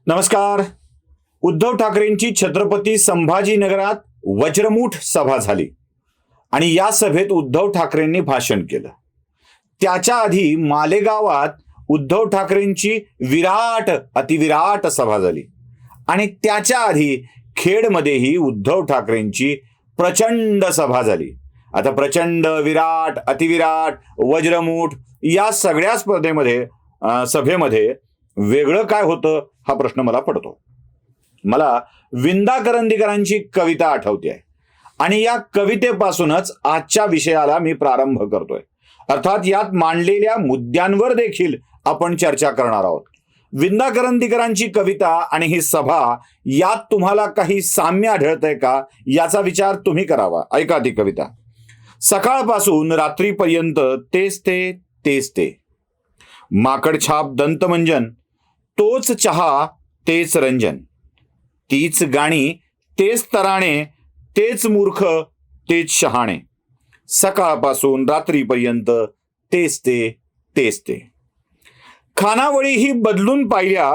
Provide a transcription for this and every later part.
नमस्कार. उद्धव ठाकरेंची छत्रपती संभाजीनगरात वज्रमूठ सभा झाली आणि या सभेत उद्धव ठाकरेंनी भाषण केलं. त्याच्या आधी मालेगावात उद्धव ठाकरेंची विराट अतिविराट सभा झाली आणि त्याच्या आधी खेडमध्येही उद्धव ठाकरेंची प्रचंड सभा झाली. आता प्रचंड, विराट, अतिविराट, वज्रमूठ या सगळ्या सभेमध्ये वेगळं काय होतं हा प्रश्न मला पडतो. मला विंदा करंदीकरांची कविता आठवते आहे आणि या कवितेपासूनच आजच्या विषयाला मी प्रारंभ करतोय. अर्थात यात मांडलेल्या मुद्द्यांवर देखील आपण चर्चा करणार आहोत. विंदा करंदीकरांची कविता आणि ही सभा यात तुम्हाला काही साम्य आढळतंय का याचा विचार तुम्ही करावा. ऐका ती कविता. सकाळपासून रात्रीपर्यंत तेच ते माकडछाप दंतमंजन, तोच चहा तेच रंजन, तीच गाणी तेच तराणे, तेच मूर्ख तेच शहाणे, सकाळपासून रात्रीपर्यंत तेच ते. खानावळीही बदलून पाहिल्या,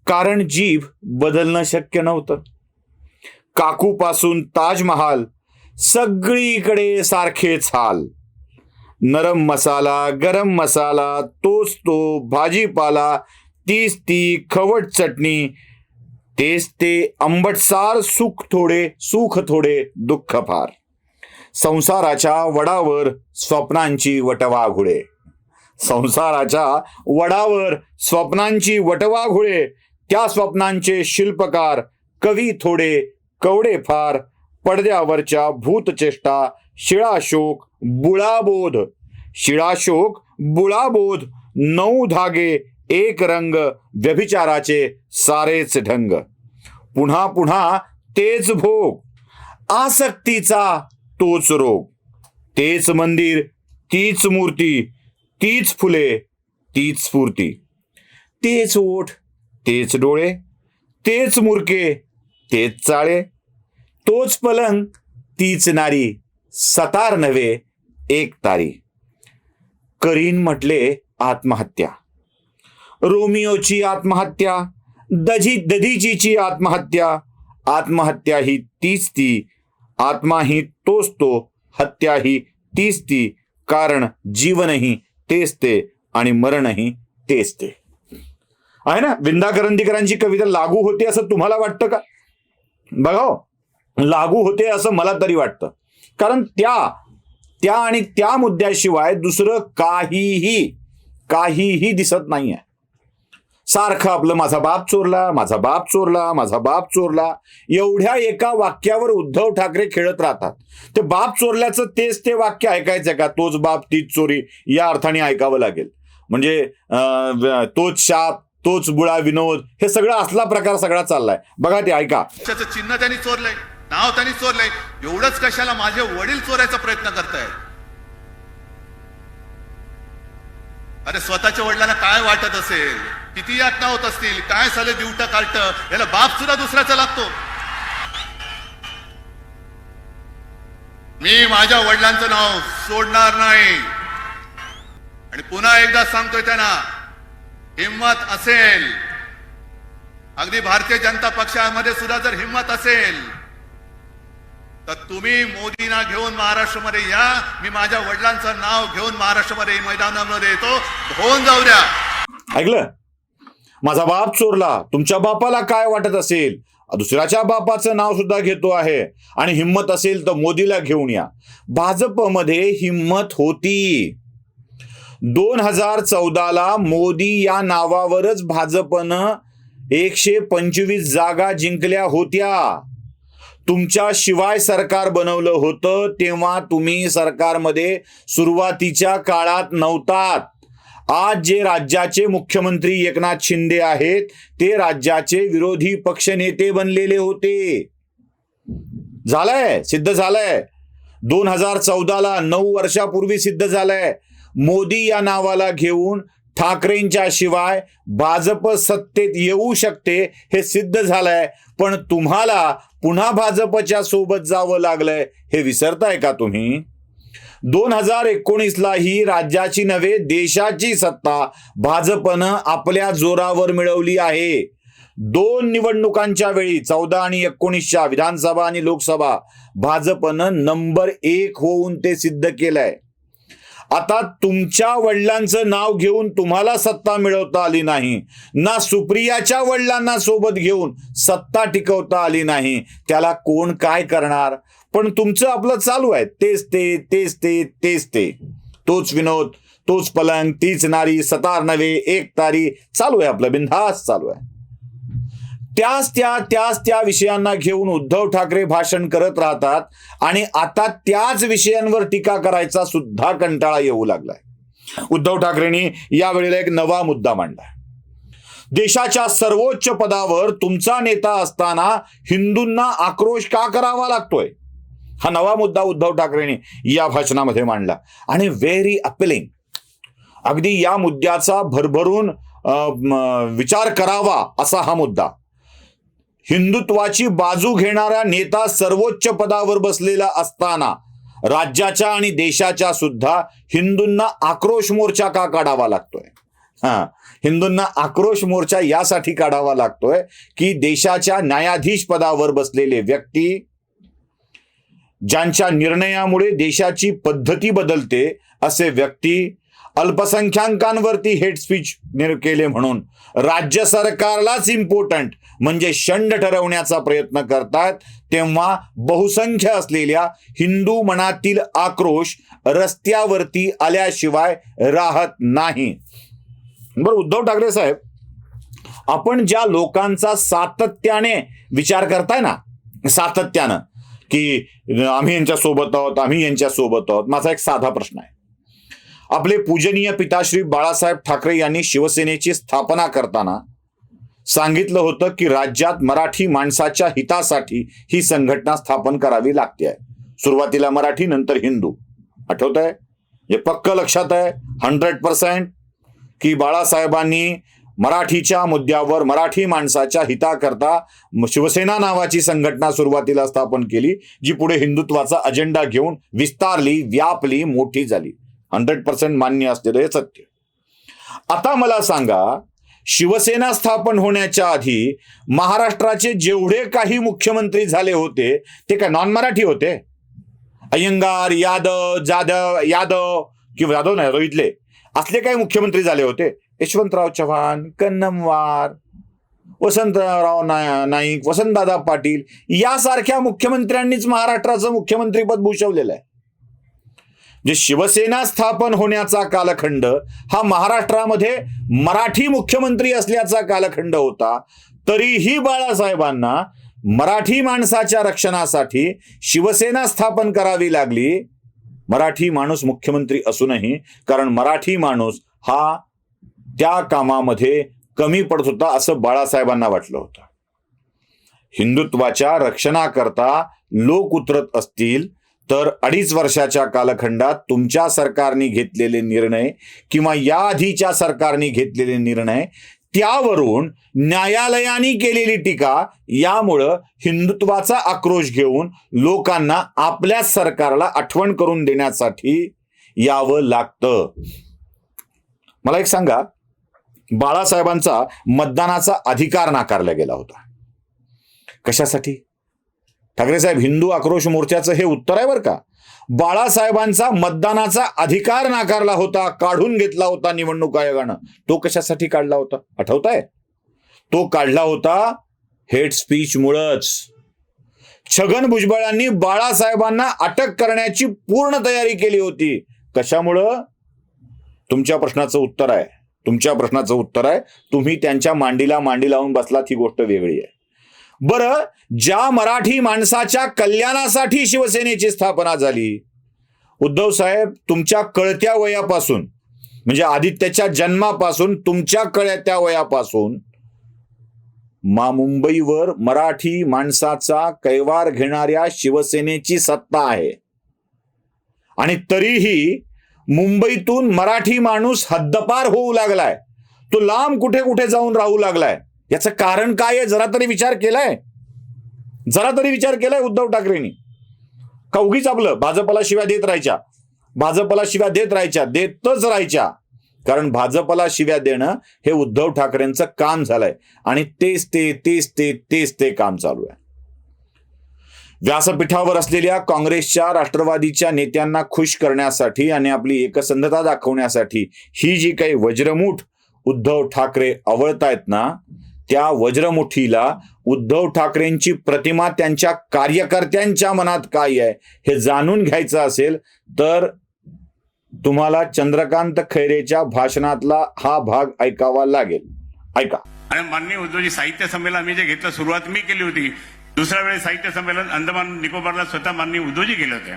कारण जीभ बदलणं शक्य नव्हतं. काकूपासून ताजमहाल, सगळीकडे सारखेच हाल. नरम मसाला, गरम मसाला, तोच तो भाजीपाला, तीच ती खवट चटणी, तेच ते आंबटसार, सुख थोडे दुःख फार. संसाराच्या वडावर स्वप्नांची वटवाघुळे, संसाराच्या वडावर स्वप्नांची वटवाघुळे, त्या स्वप्नांचे शिल्पकार कवी थोडे, कवडे फार. पडद्यावरच्या भूतचेष्टा, शिळाशोक बुळाबोध, 9 धागे, एक रंग, व्यभिचाराचे सारेच ढंग. पुन्हा पुन्हा तेच भोग, आसक्तीचा तोच रोग. तेच मंदिर, तीच मूर्ती, तीच फुले, तीच स्फूर्ती. तेच ओठ, तेच डोळे, तेच मुरके, तेच चाळे. तोच पलंग, तीच नारी, सतार नव्हे एक तारी. करीन म्हटले आत्महत्या, रोमियोची आत्महत्या, दधीचीची आत्महत्या. आत्महत्या ही तीच ती, आत्मा ही तोच तो, हत्या ही तीच ती. कारण जीवनही तेच ते आणि मरणही तेच ते. आहे ना. विंदा करंदीकरांची कविता लागू होते असं तुम्हाला वाटतं का? बघा, लागू होते असं मला तरी वाटतं. कारण त्या आणि त्या मुद्द्याशिवाय दुसरं काहीही दिसत नाहीये. सारखं आपलं माझा बाप चोरला एवढ्या एका वाक्यावर उद्धव ठाकरे खेळत राहतात. ते बाप चोरल्याचं ते वाक्य ऐकायचं का? तोच बाप तीच चोरी या अर्थाने ऐकावं लागेल. म्हणजे तोच शाप, तोच बुळा विनोद, हे सगळं असला प्रकार सगळा चाललाय. बघा ते ऐका. चिन्ह त्यांनी चोरलंय, नाव त्यांनी चोरलंय. एवढंच कशाला माझे वडील चोरायचा प्रयत्न करतायत? अरे स्वतःच्या वडिलांना काय वाटत असेल, किती यातना होत असतील, काय साले दिवटा काढत, याला बाप सुद्धा दुसऱ्याचा लागतो. मी माझ्या वडिलांचं नाव सोडणार नाही. आणि पुन्हा एकदा सांगतोय त्यांना, हिम्मत असेल, अगदी भारतीय जनता पक्षामध्ये सुद्धा जर हिम्मत असेल तर तुम्ही मोदींना घेऊन महाराष्ट्रामध्ये या. मी माझ्या वडिलांचं नाव घेऊन महाराष्ट्रामध्ये मैदानामध्ये येतो, होऊन जाऊ द्या. ऐकलं? माझा बाप चोरला. तुमच्या बापाला काय वाटत असेल? दुसऱ्याच्या बापाचं नाव सुद्धा घेतो आहे. आणि हिम्मत असेल तर मोदीला घेऊन या. भाजपमध्ये हिम्मत होती. 2014ला मोदी या नावावरच भाजपनं 125 जागा जिंकल्या होत्या. तुमच्या शिवाय सरकार बनवलं होतं तेव्हा तुम्ही सरकारमध्ये सुरुवातीच्या काळात नव्हतात. आज जे राज्याचे मुख्यमंत्री एकनाथ शिंदे आहेत ते राज्याचे विरोधी पक्षनेते बनलेले होते. सिद्ध झालंय. 2014ला 9 वर्षापूर्वी सिद्ध झालंय. मोदी या नावाला घेऊन ठाकरेंच्या शिवाय भाजप सत्तेत येऊ शकते हे सिद्ध झालंय. पण तुम्हाला पुन्हा भाजपच्या सोबत जावं लागलंय हे विसरताय का तुम्ही? 2019ला ही राज्याची नव्हे देशाची सत्ता भाजपनं आपल्या जोरावर मिळवली आहे. दोन निवडणुकांच्या वेळी 14 आणि 19च्या विधानसभा आणि लोकसभा भाजपनं नंबर 1 होऊन ते सिद्ध केलंय. आता तुमच्या वडिलांचं नाव घेऊन तुम्हाला सत्ता मिळवता आली नाही, ना सुप्रियाच्या वडिलांना सोबत घेऊन सत्ता टिकवता आली नाही, त्याला कोण काय करणार. पण तुमचं आपलं चालू आहे, तेच ते, तोच विनोद, तोच पलंग, तीच नारी, सतार नव्हे एक तारी, चालू आहे आपलं, बिनधास्त चालू आहे. त्याच त्या विषयांना घेऊन उद्धव ठाकरे भाषण करत राहतात आणि आता त्याच विषयांवर टीका करायचा सुद्धा कंटाळा येऊ लागलाय. उद्धव ठाकरेंनी यावेळेला एक नवा मुद्दा मांडला. देशाच्या सर्वोच्च पदावर तुमचा नेता असताना हिंदूंना आक्रोश का करावा लागतोय, हा नवा मुद्दा उद्धव ठाकरेंनी या भाषणामध्ये मांडला. आणि व्हेरी अपिलिंग, अगदी या मुद्द्याचा भरभरून विचार करावा असा हा मुद्दा. हिंदुत्वाची बाजू घेणारा नेता सर्वोच्च पदावर बसलेला असताना राज्याच्या आणि देशाच्या सुद्धा हिंदूंना आक्रोश मोर्चा का काढावा लागतोय. हिंदूंना आक्रोश मोर्चा यासाठी काढावा लागतोय की देशाच्या न्यायाधीश पदावर बसलेले व्यक्ती, ज्यांच्या निर्णयामुळे देशाची पद्धती बदलते असे व्यक्ती, अल्पसंख्याकांवरती हेट स्पीच केले म्हणून राज्य सरकारलाच इम्पॉर्टंट म्हणजे शंड ठरवण्याचा प्रयत्न करतात, तेव्हा बहुसंख्य असलेल्या हिंदू मनातील आक्रोश रस्त्यावरती आल्याशिवाय राहत नाही. बरं, उद्धव ठाकरे साहेब, आपण ज्या लोकांचा सातत्याने विचार करताय ना, सातत्यानं की आम्ही यांच्या सोबत आहोत, माझा एक साधा प्रश्न आहे. आपले पूजनीय पिताश्री बाळासाहेब ठाकरे यांनी शिवसेनेची स्थापना करताना सांगितलं होतं की राज्यात मराठी माणसाच्या हितासाठी ही संघटना स्थापन करावी लागते. सुरुवातीला मराठी, नंतर हिंदू. आठवत आहे? हे पक्क लक्षात आहे 100% की बाळासाहेबांनी मराठीच्या मुद्द्यावर मराठी माणसाच्या हिताकरता शिवसेना नावाची संघटना सुरुवातीला स्थापन केली, जी पुढे हिंदुत्वाचा अजेंडा घेऊन विस्तारली, व्यापली, मोठी झाली. 100% मान्य असलेलं हे सत्य. आता मला सांगा, शिवसेना स्थापन होण्याच्या आधी महाराष्ट्राचे जेवढे काही मुख्यमंत्री झाले होते ते काय नॉन मराठी होते? अय्यंगार, यादव किंवा यादव नाही, रोहितले असले काही मुख्यमंत्री झाले होते? यशवंतराव चव्हाण, कन्नमवार, वसंतराव नाईक, वसंतदादा पाटील यासारख्या मुख्यमंत्र्यांनीच महाराष्ट्राचं मुख्यमंत्रीपद भूषवलेलं आहे. जे शिवसेना स्थापन होण्याचा कालखंड हा महाराष्ट्रामध्ये मराठी मुख्यमंत्री असल्याचा कालखंड होता, तरीही बाळासाहेबांना मराठी माणसाच्या रक्षणासाठी शिवसेना स्थापन करावी लागली. मराठी माणूस मुख्यमंत्री असूनही, कारण मराठी माणूस हा त्या कामामध्ये कमी पडत होता असं बाळासाहेबांना वाटलं होतं. हिंदुत्वाच्या रक्षणाकरता लोक उतरत असतील तर 2.5 वर्षाच्या कालखंडात तुमच्या सरकारने घेतलेले निर्णय किंवा या आधीच्या सरकारने घेतलेले निर्णय, त्यावरून न्यायालयाने केलेली टीका, यामुळं हिंदुत्वाचा आक्रोश घेऊन लोकांना आपल्या सरकारला आठवण करून देण्यासाठी यावं लागतं. मला एक सांगा, बाळासाहेबांचा मतदानाचा अधिकार नाकारला गेला होता. कशासाठी? ठाकरे साहेब, हिंदू आक्रोश मोर्चाचं हे उत्तर आहे बरं का. बाळासाहेबांचा मतदानाचा अधिकार नाकारला होता, काढून घेतला होता निवडणूक आयोगानं. तो कशासाठी काढला होता आठवत आहे? तो काढला होता हेट स्पीच मुळेच. छगन भुजबळांनी बाळासाहेबांना अटक करण्याची पूर्ण तयारी केली होती. कशामुळं? तुमच्या प्रश्नाचं उत्तर आहे. तुम्ही त्यांच्या मांडीला मांडी लावून बसलात, ही गोष्ट वेगळी आहे. बरं, ज्या मराठी माणसाच्या कल्याणासाठी शिवसेनेची स्थापना झाली, उद्धव साहेब, तुमच्या कळत्या वयापासून, म्हणजे आदित्याच्या जन्मापासून तुमच्या कळत्या वयापासून मुंबईवर मराठी माणसाचा कैवार घेणाऱ्या शिवसेनेची सत्ता आहे. आणि तरीही मुंबईतून मराठी माणूस हद्दपार होऊ लागलाय. तो लांब कुठे कुठे जाऊन राहू लागलाय. याचं कारण काय आहे? जरा तरी विचार केलाय उद्धव ठाकरेंनी? का उगीच आपलं भाजपला शिव्या देतच राहायच्या? कारण भाजपला शिव्या देणं हे उद्धव ठाकरेंचं काम झालंय आणि तेच ते काम चालू आहे. व्यासपीठावर असलेल्या काँग्रेसच्या, राष्ट्रवादीच्या नेत्यांना खुश करण्यासाठी आणि आपली एकसंधता दाखवण्यासाठी ही जी काही वज्रमूठ उद्धव ठाकरे आवळतायत ना, त्या वज्रमुठीला उद्धव ठाकरेंची प्रतिमा त्यांच्या कार्यकर्त्यांच्या मनात काय आहे हे जाणून घ्यायचं असेल तर तुम्हाला चंद्रकांत खैरेच्या भाषणातला हा भाग ऐकावा लागेल. ऐका. आणि माननीय उद्धवजी, साहित्य संमेलन आम्ही जे घेतलं, सुरुवात मी केली होती. दुसऱ्या वेळेस साहित्य संमेलन अंदमान निकोबारला स्वतः माननीय उद्धवजी गेले होते.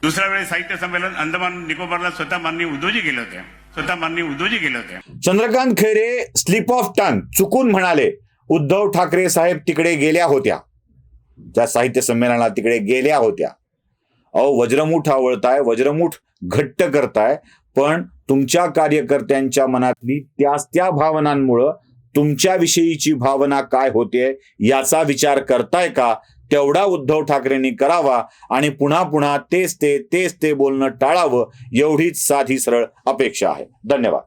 दुसऱ्या वेळेस साहित्य संमेलन अंदमान निकोबारला स्वतः माननीय उद्धवजी गेले होते. Chandrakant Khaire slip of tongue चुकून म्हणाले उद्धव ठाकरे साहेब तिकडे गेल्या होत्या, त्या साहित्य संमेलनाला तिकडे गेल्या होत्या. अहो, वज्रमूठ आवळताय, वज्रमूठ घट्ट करताय, पण तुमच्या कार्यकर्त्यांच्या मनातली त्या भावनांमुळं तुमच्याविषयीची भावना काय होते याचा विचार करताय का? तेवढा उद्धव ठाकरेंनी करावा आणि पुन्हा तेच ते बोलणं टाळावं, एवढीच साधी सरळ अपेक्षा आहे. धन्यवाद.